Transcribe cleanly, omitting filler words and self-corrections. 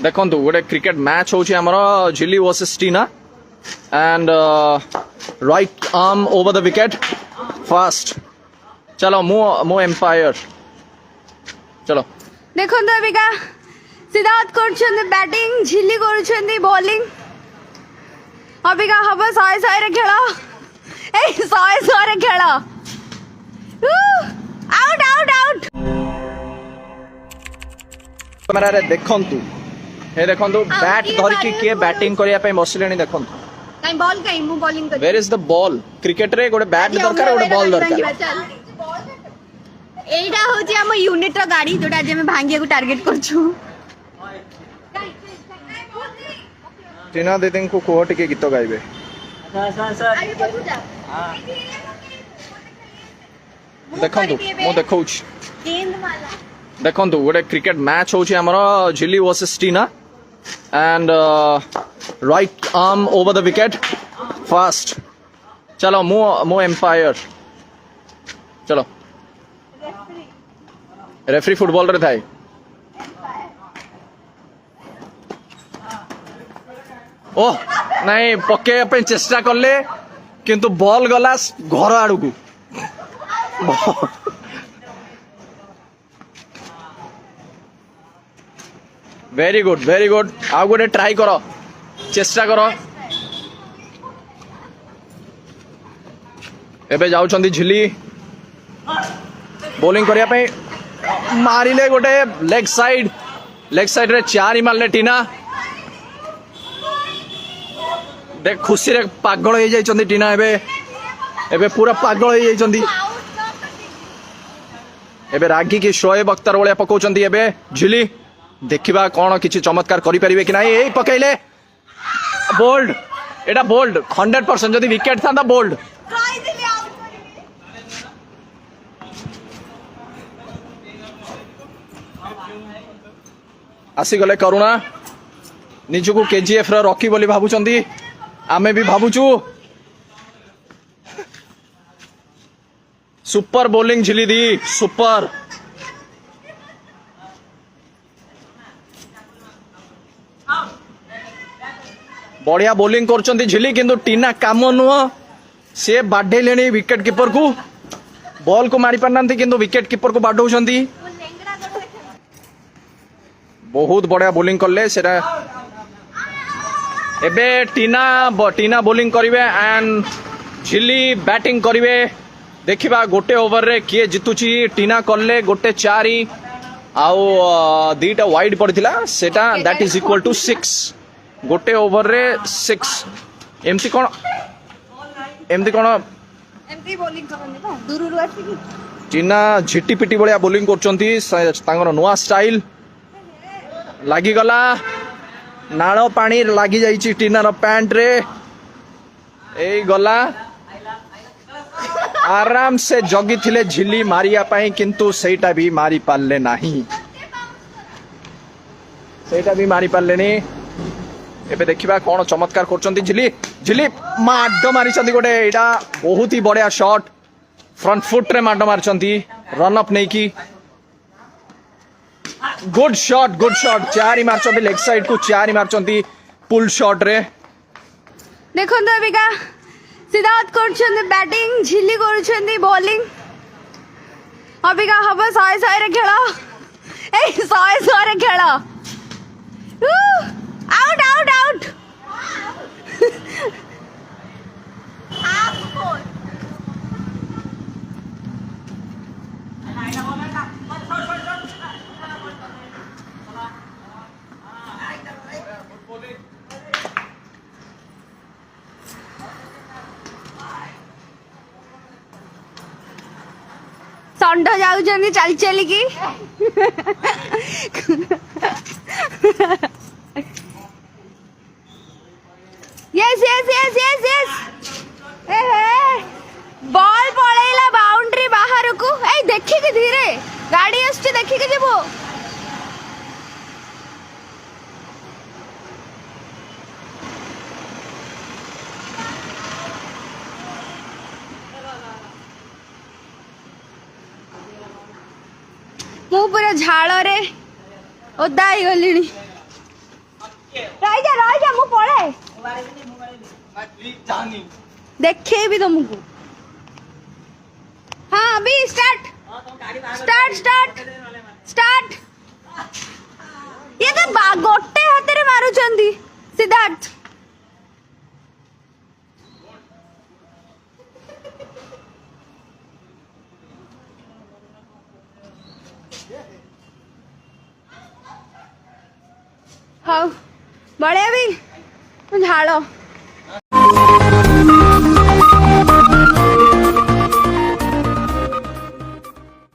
देखो गोटे cricket match होची हमर झिल्ली versus Tina and right arm over the wicket fast चलो मो एम्पायर चलो देखो तो अबिका सिद्धार्थ कर बैटिंग झिल्ली कर बॉलिंग अबिका हम 100 रे खेल ए 100 रे खेल आउट आउट आउट कैमरा रे देखंतु हे देखंतु बैट धरिकी के बैटिंग करिया पे बसलेनी देखंतु काई बॉल काई मु बॉलिंग कर where is the ball cricket रे गोटे बैट दरकार गोटे बॉल दरकार एटा होची हम यूनिट रो गाड़ी जोटा जे में भांगिया को टारगेट करछु टीना दीदी को कोह टिके गीत गाइबे देखंतु मो देखौछ देखंतु गोटे क्रिकेट मैच होची हमर झिल्ली versus Tina and right arm over the wicket fast चलो मो एम्पायर चलो रेफरी फुटबॉल रे थाए ओह नहीं पके पे चेष्टा करले किंतु बॉल गला घर आड़ू को वेरी गुड आउ गोटे ट्राई करो चेष्टा करो एबे जाउछंदी झिल्ली बॉलिंग करिया पे मारिले गोटे लेग साइड रे चार ही मारले टीना देख खुशी रे पागल हो जाइछंदी टीना एबे पूरा पागल हो जाइछंदी एबे रागी की शोएब अख्तर भलिया पकाउछंदी एबे झिल्ली देखिबा कौन किसी चमत्कार करि परिबे कि नाही एई पकैले बोल्ड एटा बोल्ड 100% जदी विकेट थांदा बोल्ड आसी गले करुणा निजको केजीएफ रा रॉकी बोली भाबुचंदी आमे भी भाबुचु सुपर बॉलिंग झिल्ली दी सुपर बढ़िया बॉलिंग करचंदी झिल्ली किंतु टीना काम नुह से बाढ़ेले विकेट कीपर को बॉल को मारी पारना किंतु विकेट कीपर को बाढ़ौछंदी बहुत बढ़िया बॉलिंग करले सेटा एबे टीना बॉलिंग करिवे एंड झिल्ली बैटिंग करिवे देखिबा गोटे ओवर रे किए जितुची टीना करले गोटे 4 आउ दीटा वाइड पड़िथिला सेटा दैट इज इक्वल टू 6 गोटे ओवर रे 6 एमती कोन एमती बॉलिंग करने तो दूरु आसी टीना झिटी पिटी बलिया बॉलिंग करचंती तांगर नुआ स्टाइल लागी गला नाଳ पानी लागी जाइची टीनार पैंट रे एई गला आराम से जगी थिले झिल्ली मारिया पाई किंतु सेटा भी मारी पारले नाही सेटा भी मारी पारले नी एबे देखिबा कोन चमत्कार करचंती झिल्ली माड मारिचंती गोटे एटा बहुत ही बढ़िया शॉट फ्रंट फुट रे माड मारचंती रन अप नै की गुड शॉट 4 ही मारचंती लेग साइड को 4 ही मारचंती पुल शॉट रे देखो तो अबिका सिद्धार्थ कर बैटिंग झिल्ली कर बॉलिंग अबिका हम 100 रे खेल ए 100 रे खेल आउट आउट आउट षंढ जाऊँ चल चलिकी yes yes yes yes yes ball पड़ेला बाउंड्री बाहर को ए देखी के धीरे गाड़ी आछी देखी के जेबो मु पूरा झाड़ रे ओदा गली देखे भी तुमको। हाँ अभी स्टार्ट स्टार्ट स्टार्ट स्टार्ट। ये तो गोटे हाथ रे मारुचंदी सिद्धार्थ। हाँ बड़े भी झाड़